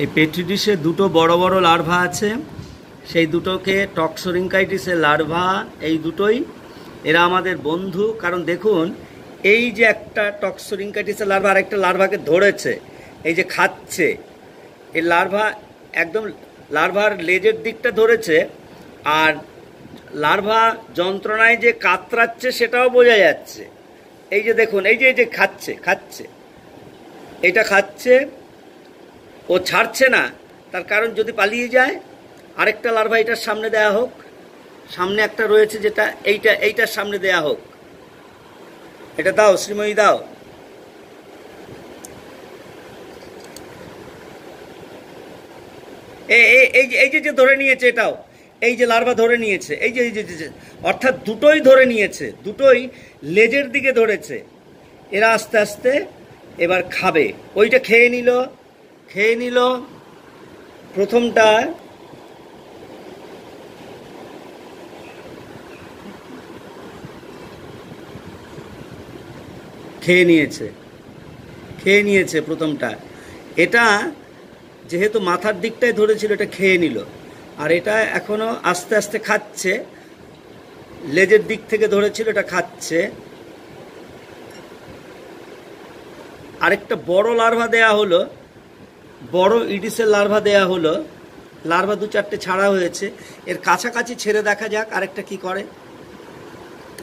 এই পেট্রি ডিশে দুটো বড় বড় লার্ভা আছে, সেই দুটোকে টক্সোরিঙ্কাইটিসের লার্ভা। এই দুটোই এরা আমাদের বন্ধু। কারণ দেখুন, এই যে একটা টক্সোরিঙ্কাইটিসের লার্ভা আর একটা লার্ভাকে ধরেছে, এই যে খাচ্ছে, এই লার্ভা একদম লার্ভার লেজের দিকটা ধরেছে, আর লার্ভা যন্ত্রণায় যে কাতরাচ্ছে সেটাও বোঝা যাচ্ছে। এই যে দেখুন, এই যে খাচ্ছে এটা খাচ্ছে, ও ছাড়ছে না। তার কারণ যদি পালিয়ে যায়, আরেকটা লার্ভা এটার সামনে দেয়া হোক, সামনে একটা রয়েছে যেটা এইটার সামনে দেয়া হোক। এটা দাও শ্রীময়ী, দাও। এই যে ধরে নিয়েছে, এটাও এই যে লার্ভা ধরে নিয়েছে, এই যে অর্থাৎ দুটোই ধরে নিয়েছে, দুটোই লেজের দিকে ধরেছে। এরা আস্তে আস্তে এবার খাবে। ওইটা খেয়ে নিল প্রথমটা, খেয়ে নিয়েছে প্রথমটা। এটা যেহেতু মাথার দিকটায় ধরেছিল, এটা খেয়ে নিল। আর এটা এখনো আস্তে আস্তে খাচ্ছে, লেজের দিক থেকে ধরেছিল, এটা খাচ্ছে। আরেকটা বড় লার্ভা দেয়া হলো, বড় ইডিসের লার্ভা দেয়া হলো। লার্ভা 2-4টে ছাড়া হয়েছে। এর কাছাকাছি ছেড়ে দেখা যাক আরেকটা কি করে।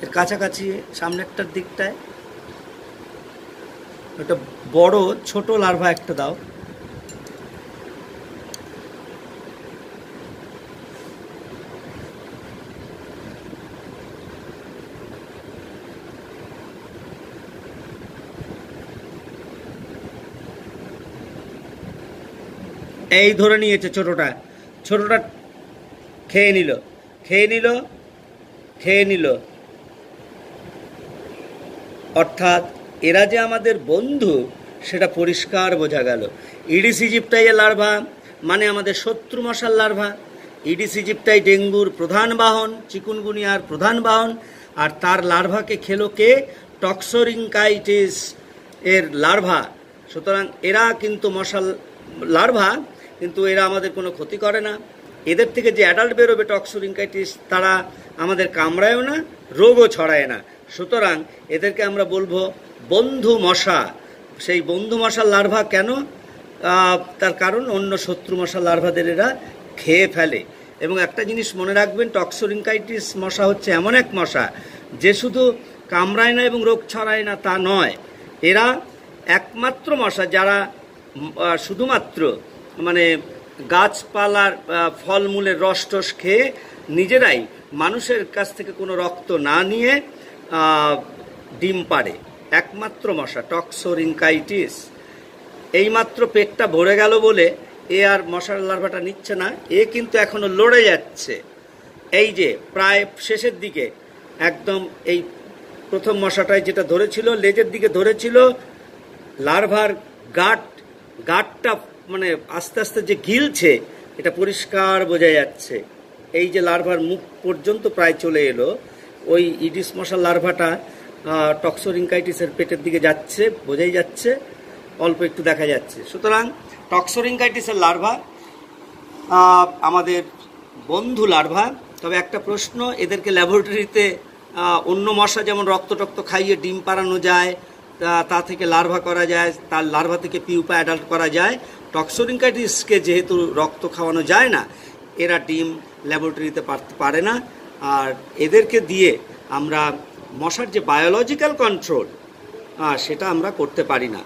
এর কাছাকাছি সামনেরটার দিকটায় একটা বড় ছোট লার্ভা একটা দাও। এই ধরে নিয়েছে ছোটটা খেয়ে নিল। অর্থাৎ এরা যে আমাদের বন্ধু সেটা পরিষ্কার বোঝা গেল। ইডিস ইজিপ্টাইয়ের লার্ভা মানে আমাদের শত্রু মশার লার্ভা। ইডিস ইজিপ্টাই ডেঙ্গুর প্রধান বাহন, চিকুনগুনিয়ার প্রধান বাহন। আর তার লার্ভাকে খেলো কে? টক্সোরিঙ্কাইটিস এর লার্ভা। সুতরাং এরা কিন্তু মশার লার্ভা, কিন্তু এরা আমাদের কোনো ক্ষতি করে না। এদের থেকে যে অ্যাডাল্ট বেরোবে টক্সোরিঙ্কাইটিস, তারা আমাদের কামড়ায়ও না, রোগও ছড়ায় না। সুতরাং এদেরকে আমরা বলবো বন্ধু মশা। সেই বন্ধু মশার লার্ভা কেন? তার কারণ অন্য শত্রু মশার লার্ভাদের এরা খেয়ে ফেলে। এবং একটা জিনিস মনে রাখবেন, টক্সোরিঙ্কাইটিস মশা হচ্ছে এমন এক মশা যে শুধু কামড়ায় না এবং রোগ ছড়ায় না তা নয়, এরা একমাত্র মশা যারা শুধুমাত্র মানে গাছপালার ফলমূলের রস টস খেয়ে নিজেরাই মানুষের কাছ থেকে কোনো রক্ত না নিয়ে ডিম পাড়ে। একমাত্র মশা টক্সোরিঙ্কাইটিস। এইমাত্র পেটটা ভরে গেল বলে এ আর মশার লার্ভাটা নিচ্ছে না, এ কিন্তু এখনো লড়ে যাচ্ছে। এই যে প্রায় শেষের দিকে একদম এই প্রথম মশাটায় যেটা ধরেছিল, লেজের দিকে ধরেছিল, লার্ভার গাটটা মানে আস্তে আস্তে যে গিলছে, এটা পরিষ্কার বোঝা যাচ্ছে। এই যে লার্ভার মুখ পর্যন্ত প্রায় চলে এলো, ওই ইডিস মশার লার্ভাটা টক্সোরিঙ্কাইটিসের পেটের দিকে যাচ্ছে, বোঝাই যাচ্ছে, অল্প একটু দেখা যাচ্ছে। সুতরাং টক্সোরিঙ্কাইটিসের লার্ভা আমাদের বন্ধু লার্ভা। তবে একটা প্রশ্ন, এদেরকে ল্যাবরেটরিতে অন্য মশা যেমন রক্ত খাইয়ে ডিম পাড়ানো যায়, তা থেকে লার্ভা করা যায়, তার লার্ভা থেকে পিউপা অ্যাডাল্ট করা যায়। টক্সোরিঙ্কাইটিসকে যেহেতু রক্ত খাওয়ানো যায় না, এরা ডিম ল্যাবরেটরিতে পারে না। আর এদেরকে দিয়ে আমরা মশার যে বায়োলজিক্যাল কন্ট্রোল সেটা আমরা করতে পারি না।